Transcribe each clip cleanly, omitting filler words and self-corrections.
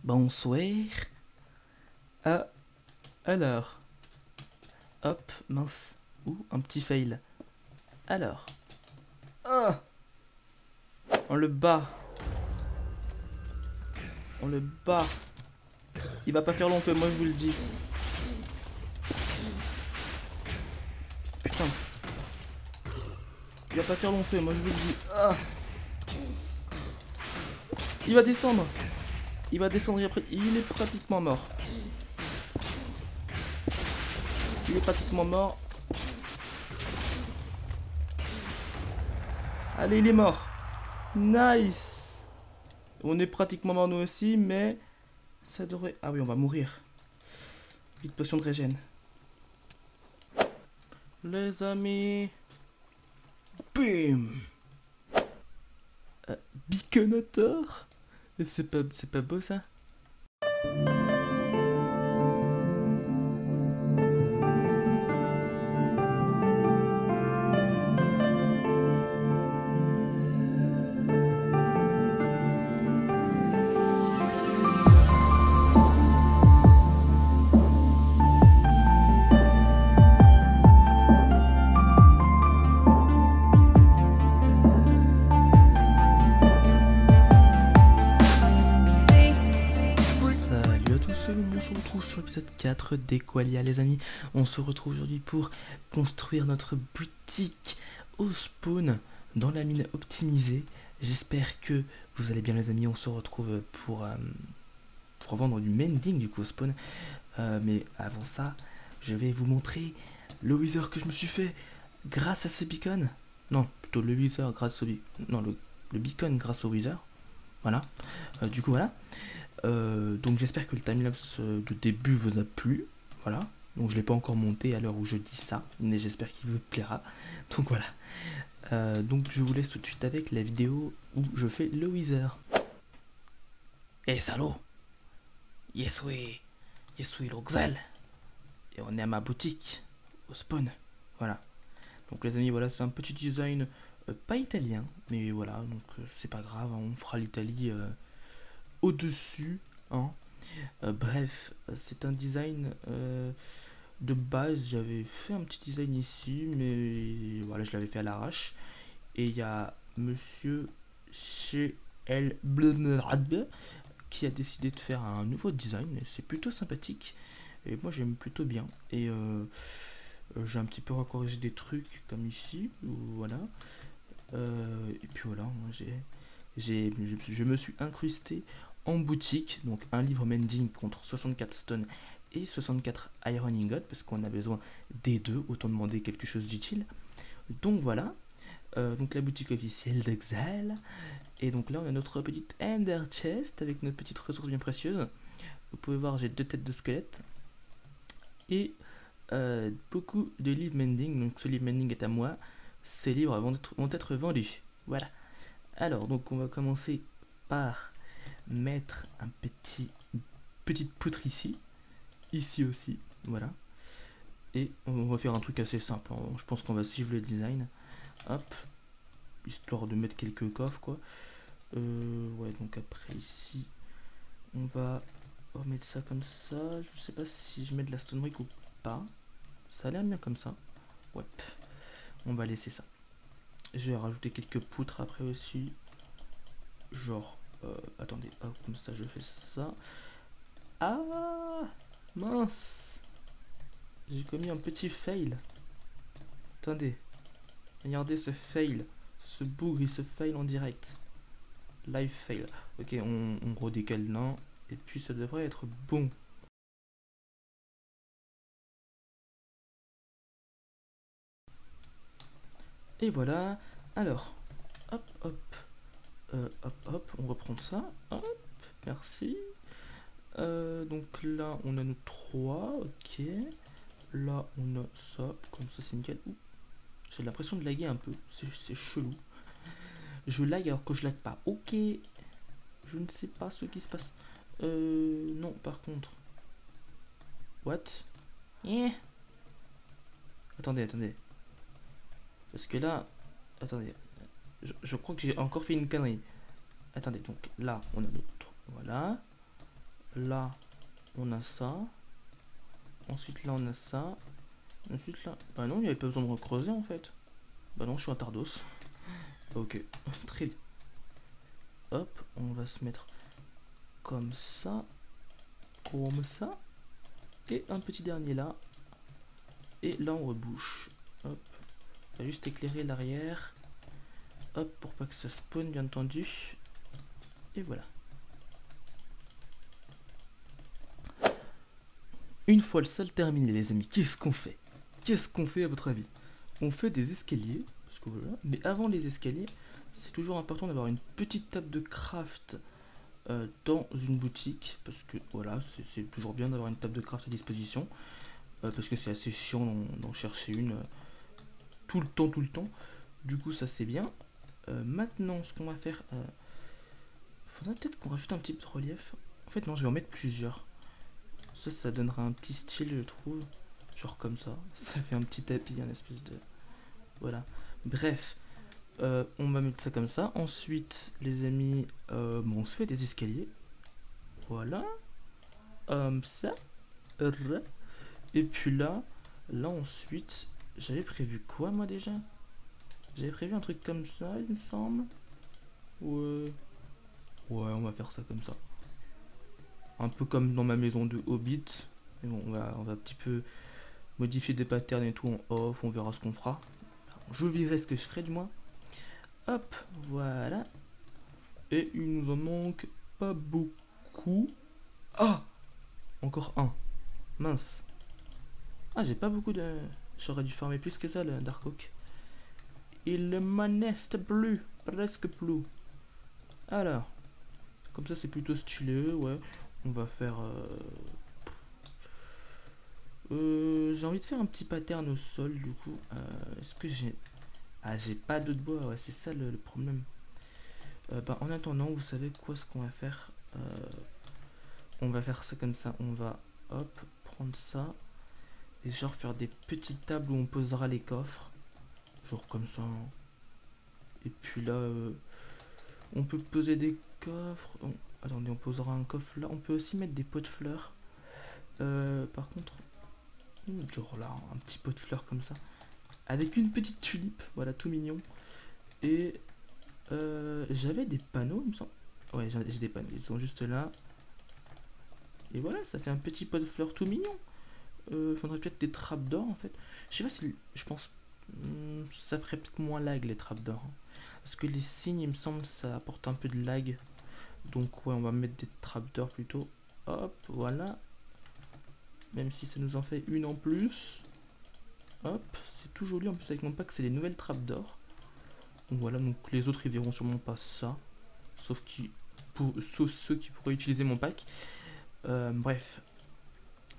Bonsoir. Ah, alors. Hop, mince. Ouh, un petit fail. Alors. Ah, on le bat. On le bat. Il va pas faire long feu, moi je vous le dis. Putain. Il va pas faire long feu, moi je vous le dis. Ah. Il va descendre. Il va descendre et après. Il est pratiquement mort. Il est pratiquement mort. Allez, il est mort. Nice. On est pratiquement mort nous aussi, mais ça devrait... Ah oui, on va mourir. Vite, potion de régène. Les amis. Bim. Beaconator. C'est pas beau ça? On se retrouve sur l'épisode 4 d'Equalia les amis. On se retrouve aujourd'hui pour construire notre boutique au spawn dans la mine optimisée. J'espère que vous allez bien les amis. On se retrouve pour vendre du mending du coup au spawn. Mais avant ça, je vais vous montrer le wither que je me suis fait grâce à ce beacon. Non, plutôt le wither grâce au non, le beacon grâce au wither. Voilà. Du coup voilà. Donc j'espère que le timelapse de début vous a plu. Voilà. Donc je l'ai pas encore monté à l'heure où je dis ça, mais j'espère qu'il vous plaira. Donc voilà. Donc je vous laisse tout de suite avec la vidéo où je fais le wither. Eh salaud. Yes oui l'Oxal. Et on est à ma boutique au spawn. Voilà. Donc les amis, voilà, c'est un petit design pas italien, mais voilà, donc c'est pas grave, hein, on fera l'Italie au-dessus, hein. Bref, c'est un design de base. J'avais fait un petit design ici, mais voilà, je l'avais fait à l'arrache. Et il y a monsieur chez El Blumrad qui a décidé de faire un nouveau design. C'est plutôt sympathique et moi j'aime plutôt bien. Et j'ai un petit peu recorrigé des trucs comme ici, voilà. Et puis voilà, je me suis incrusté en boutique, donc un livre mending contre 64 stone et 64 iron ingot, parce qu'on a besoin des deux, autant demander quelque chose d'utile. Donc voilà, donc la boutique officielle d'Exal. Et donc là on a notre petite ender chest avec notre petite ressource bien précieuse. Vous pouvez voir, j'ai 2 têtes de squelette et beaucoup de livres mending. Donc ce livre mending est à moi, ces livres vont être vendus. Voilà. Alors donc on va commencer par mettre petite poutre ici aussi, voilà. Et on va faire un truc assez simple, hein. Je pense qu'on va suivre le design, hop, histoire de mettre quelques coffres quoi. Ouais, donc après ici on va remettre ça comme ça. Je sais pas si je mets de la stone brick ou pas, ça a l'air bien comme ça. Ouais, on va laisser ça. Je vais rajouter quelques poutres après aussi, genre attendez, hop, comme ça je fais ça. Ah mince, j'ai commis un petit fail. Attendez, regardez ce fail, ce bougre, il se fail en direct. Live fail. Ok, on redécale là, et puis ça devrait être bon. Et voilà. Alors, hop, hop, hop, on reprend ça. Hop, merci. Donc là, on a nos 3, ok. Là, on a ça, comme ça, c'est nickel. J'ai l'impression de laguer un peu, c'est chelou. Je lag alors que je lag pas. Ok, je ne sais pas ce qui se passe. Non, par contre. What? Yeah. Attendez. Parce que là, attendez. Je crois que j'ai encore fait une connerie. Attendez, donc là, on a notre... Voilà. là, on a ça. Ensuite, là, on a ça. Ensuite, là... Bah non, il n'y avait pas besoin de recreuser, en fait. Bah non, je suis un tardos. Ok, très bien. Hop, on va se mettre comme ça. Comme ça. Et un petit dernier là. Et là, on rebouche. Hop. On va juste éclairer l'arrière. Hop, pour pas que ça spawn, bien entendu. Et voilà. Une fois le sol terminé, les amis, qu'est-ce qu'on fait? Qu'est-ce qu'on fait à votre avis? On fait des escaliers, parce que voilà. Mais avant les escaliers, c'est toujours important d'avoir une petite table de craft dans une boutique, parce que voilà, c'est toujours bien d'avoir une table de craft à disposition, parce que c'est assez chiant d'en chercher une tout le temps. Du coup, ça c'est bien. Maintenant, ce qu'on va faire, faudrait peut-être qu'on rajoute un petit peu de relief. En fait, non, je vais en mettre plusieurs. Ça donnera un petit style, je trouve. Genre comme ça. Ça fait un petit tapis, un espèce de... Voilà. Bref. On va mettre ça comme ça. Ensuite, les amis, bon, on se fait des escaliers. Voilà. Ça. Et puis là, ensuite, j'avais prévu quoi, moi, déjà? J'avais prévu un truc comme ça, il me semble. Ouais. Ouais, on va faire ça comme ça. Un peu comme dans ma maison de Hobbit. Mais bon, on va un petit peu modifier des patterns et tout en off, on verra ce qu'on fera. Je verrai ce que je ferai du moins. Hop, voilà. Et il nous en manque pas beaucoup. Ah, encore un. Mince. Ah, j'ai pas beaucoup de... J'aurais dû farmer plus que ça, le Dark Oak. Il m'en reste plus. Presque plus. Alors. Comme ça, c'est plutôt stylé, ouais. On va faire... j'ai envie de faire un petit pattern au sol, du coup. Est-ce que j'ai... Ah, j'ai pas d'autre bois, ouais, c'est ça le problème. Bah, en attendant, vous savez quoi, ce qu'on va faire? On va faire ça comme ça. On va, hop, prendre ça. Et genre faire des petites tables où on posera les coffres. Genre comme ça. Et puis là, on peut poser des coffres. Attendez, on posera un coffre là. On peut aussi mettre des pots de fleurs. Par contre, genre là, un petit pot de fleurs comme ça. Avec une petite tulipe. Voilà, tout mignon. Et j'avais des panneaux, il me semble. Ouais, j'ai des panneaux. Ils sont juste là. Et voilà, ça fait un petit pot de fleurs tout mignon. Faudrait peut-être des trappes d'or en fait. Je sais pas si. Je pense. Ça ferait peut-être moins lag les trappes d'or. Hein. Parce que les signes, il me semble, ça apporte un peu de lag. Donc, ouais, on va mettre des trappes d'or plutôt. Hop, voilà. Même si ça nous en fait une en plus. Hop, c'est tout joli. En plus, avec mon pack, c'est les nouvelles trappes d'or. Donc, voilà, donc les autres, ils verront sûrement pas ça. Sauf ceux qui pourraient utiliser mon pack. Bref.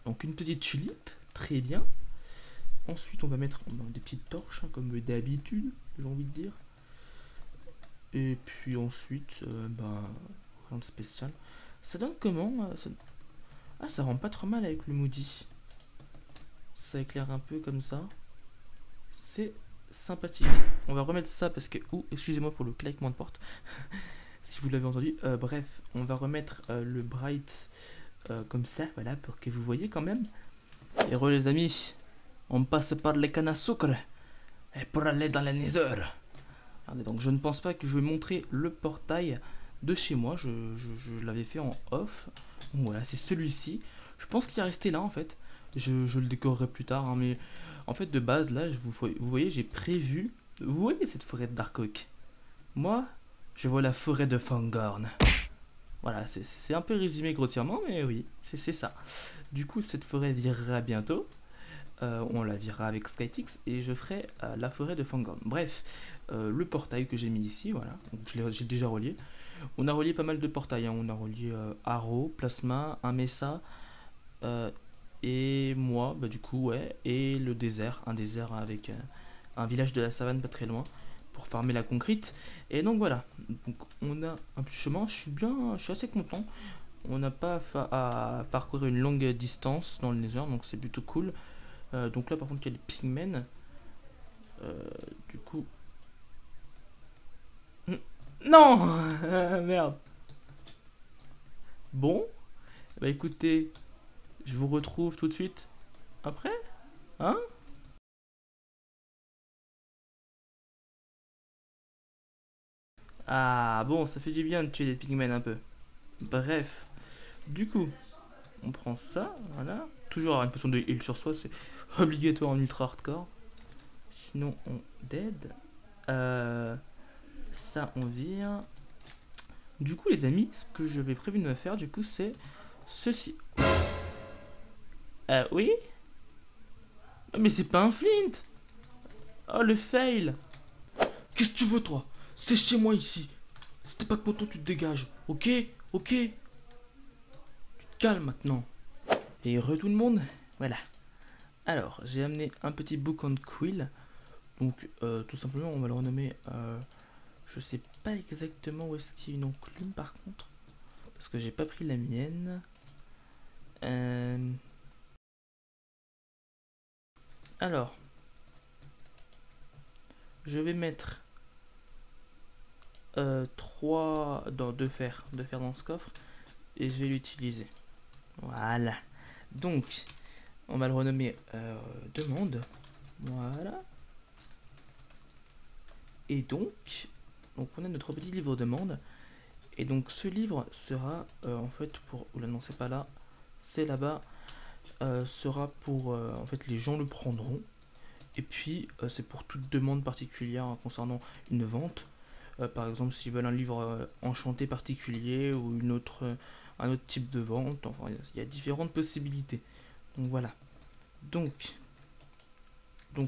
Donc, une petite tulipe. Très bien. Ensuite, on va mettre des petites torches, hein, comme d'habitude, j'ai envie de dire. Et puis ensuite, rien de spécial. Ça donne comment ça... Ah, ça rend pas trop mal avec le Moody. Ça éclaire un peu comme ça. C'est sympathique. On va remettre ça parce que... Ouh, excusez-moi pour le claquement de porte. Si vous l'avez entendu. Bref, on va remettre le bright comme ça, voilà, pour que vous voyez quand même. Et re les amis, on passe par les cannes à sucre. Et pour aller dans la nether. Regardez, donc je ne pense pas que je vais montrer le portail de chez moi. Je l'avais fait en off. Donc voilà, c'est celui-ci. Je pense qu'il est resté là en fait. Je le décorerai plus tard. Hein, mais en fait, de base, là, vous voyez, j'ai prévu. Vous voyez cette forêt de Dark Oak? Moi, je vois la forêt de Fangorn. Voilà, c'est un peu résumé grossièrement, mais oui, c'est ça. Du coup, cette forêt virera bientôt. On la virera avec Skytix et je ferai la forêt de Fangorn. Bref, le portail que j'ai mis ici, voilà, j'ai déjà relié. On a relié pas mal de portails, hein. On a relié Arrow, Plasma, un Mesa et moi, bah du coup, ouais, et le désert, un désert avec un village de la savane pas très loin pour farmer la concrete. Et donc voilà, donc on a un petit chemin, je suis assez content. On n'a pas à parcourir une longue distance dans le Nether, donc c'est plutôt cool. Donc là par contre il y a les pigmen. Du coup... Non. Merde. Bon. Bah écoutez, je vous retrouve tout de suite après, hein? Ah bon, ça fait du bien de tuer des pigmen un peu. Bref, du coup, on prend ça, voilà. Toujours avoir une potion de heal sur soi, c'est obligatoire en ultra hardcore. Sinon, on dead. Ça, on vire. Du coup, les amis, ce que je vais prévu de me faire, du coup, c'est ceci. Oui? Mais c'est pas un flint! Oh, le fail! Qu'est-ce que tu veux, toi? C'est chez moi ici. Si t'es pas content, tu te dégages. Ok? Ok? Tu te calmes maintenant. Et heureux tout le monde? Voilà. Alors, j'ai amené un petit book on quill. Donc, tout simplement, on va le renommer. Je sais pas exactement où est-ce qu'il y a une enclume par contre. Parce que j'ai pas pris la mienne. Alors, je vais mettre 2 fers dans ce coffre. Et je vais l'utiliser. Voilà. Donc, on va le renommer demande. Voilà. Et donc on a notre petit livre demande. Et donc ce livre sera en fait pour... Oula non, c'est pas là. C'est là-bas. Sera pour... en fait les gens le prendront. Et puis c'est pour toute demande particulière concernant une vente. Par exemple s'ils veulent un livre enchanté particulier ou un autre type de vente. Enfin il y a différentes possibilités. Donc voilà. Donc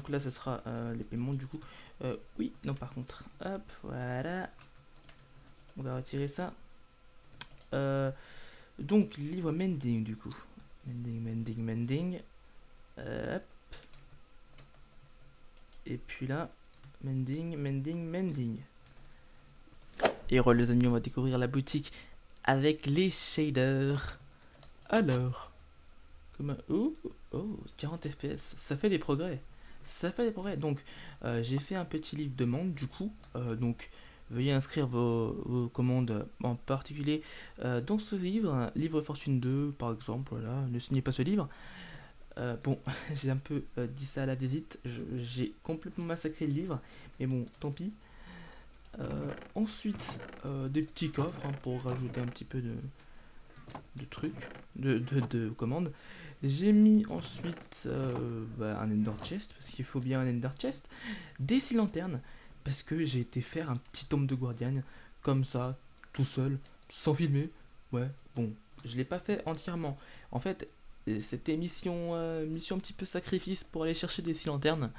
là, ça sera les paiements du coup. Oui, non, par contre. Hop, voilà. On va retirer ça. Donc, livre mending du coup. Mending. Hop. Et puis là, mending. Et les amis, on va découvrir la boutique avec les shaders. Alors, oh, 40 FPS, ça fait des progrès. Donc, j'ai fait un petit livre de demande du coup. Donc, veuillez inscrire vos commandes en particulier dans ce livre. Livre Fortune 2, par exemple. Voilà, ne signez pas ce livre. Bon, j'ai un peu dit ça à la visite. J'ai complètement massacré le livre. Mais bon, tant pis. Ensuite, des petits coffres pour rajouter un petit peu de trucs, de commandes. J'ai mis ensuite un Ender Chest, parce qu'il faut bien un Ender Chest, des 6 lanternes, parce que j'ai été faire un petit tombe de Guardian, comme ça, tout seul, sans filmer. Ouais, bon, je l'ai pas fait entièrement. En fait, c'était mission un petit peu sacrifice pour aller chercher des 6 lanternes,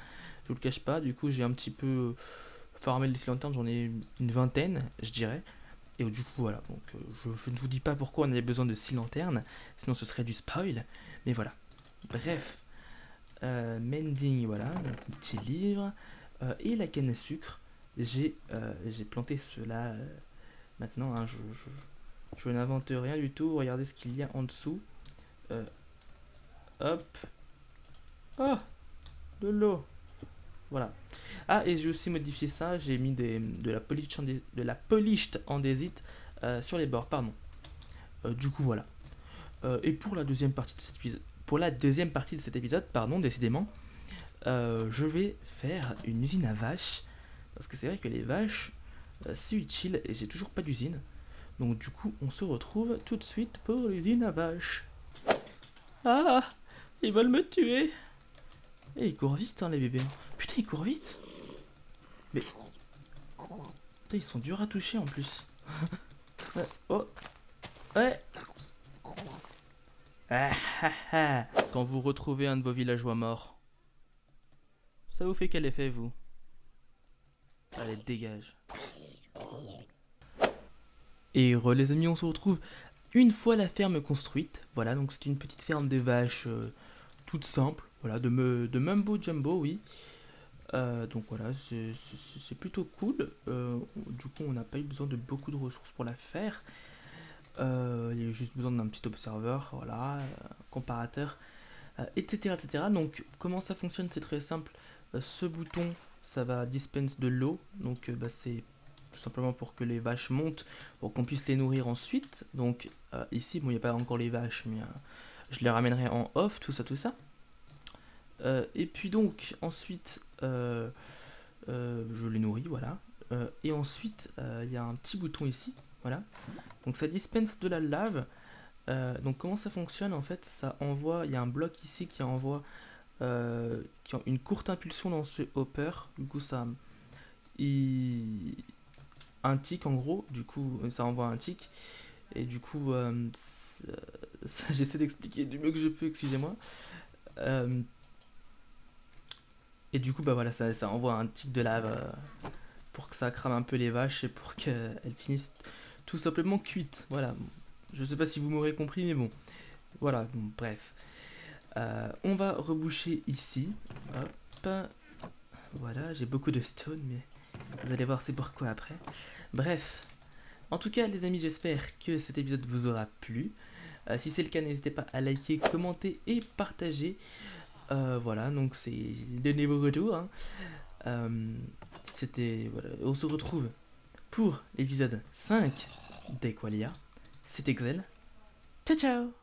je vous le cache pas, du coup j'ai un petit peu farmé les 6 lanternes, j'en ai une vingtaine, je dirais. Et du coup, voilà, donc je ne vous dis pas pourquoi on avait besoin de 6 lanternes, sinon ce serait du spoil, mais voilà. Bref, mending, voilà, mon petit livre, et la canne à sucre. J'ai planté cela maintenant, hein, je n'invente rien du tout, regardez ce qu'il y a en dessous. Hop, oh, de l'eau, voilà. Ah, et j'ai aussi modifié ça, j'ai mis de la polished andésite sur les bords, pardon. Du coup, voilà. Et pour la deuxième partie de cet épisode, pardon, décidément, je vais faire une usine à vaches. Parce que c'est vrai que les vaches, c'est utile et j'ai toujours pas d'usine. Donc du coup, on se retrouve tout de suite pour l'usine à vaches. Ah, ils veulent me tuer. Et ils courent vite, hein, les bébés. Putain, ils courent vite. Mais... Putain, ils sont durs à toucher en plus. Ouais, oh. Ouais. Quand vous retrouvez un de vos villageois morts, ça vous fait quel effet, vous? Allez, dégage. Et les amis, on se retrouve une fois la ferme construite. Voilà, donc c'est une petite ferme de vaches toute simple. Voilà, de Mumbo Jumbo, oui. Donc voilà, c'est plutôt cool. Du coup, on n'a pas eu besoin de beaucoup de ressources pour la faire. Il y a eu juste besoin d'un petit observeur, voilà, comparateur, etc. Donc, comment ça fonctionne? C'est très simple. Ce bouton, ça va dispense de l'eau. Donc, c'est tout simplement pour que les vaches montent, pour qu'on puisse les nourrir ensuite. Donc ici, bon, il n'y a pas encore les vaches, mais je les ramènerai en off, tout ça, tout ça. Et puis donc, ensuite, je les nourris, voilà. Et ensuite, il y a un petit bouton ici, voilà. Donc ça dispense de la lave. Donc comment ça fonctionne en fait? Ça envoie, il y a un bloc ici qui envoie une courte impulsion dans ce hopper. Du coup ça, un tic en gros. Du coup ça envoie un tic. Et du coup j'essaie d'expliquer du mieux que je peux, excusez-moi. Et du coup bah voilà, ça envoie un tic de lave pour que ça crame un peu les vaches et pour qu'elles finissent tout simplement cuites. Voilà. Je sais pas si vous m'aurez compris, mais bon. Voilà, bon, bref. On va reboucher ici. Hop. Voilà, j'ai beaucoup de stone, mais vous allez voir c'est pourquoi après. Bref. En tout cas, les amis, j'espère que cet épisode vous aura plu. Si c'est le cas, n'hésitez pas à liker, commenter et partager. Voilà, donc c'est le nouveau retour. Hein. Voilà, on se retrouve pour l'épisode 5 d'Equalia. C'est Excel. Ciao ciao.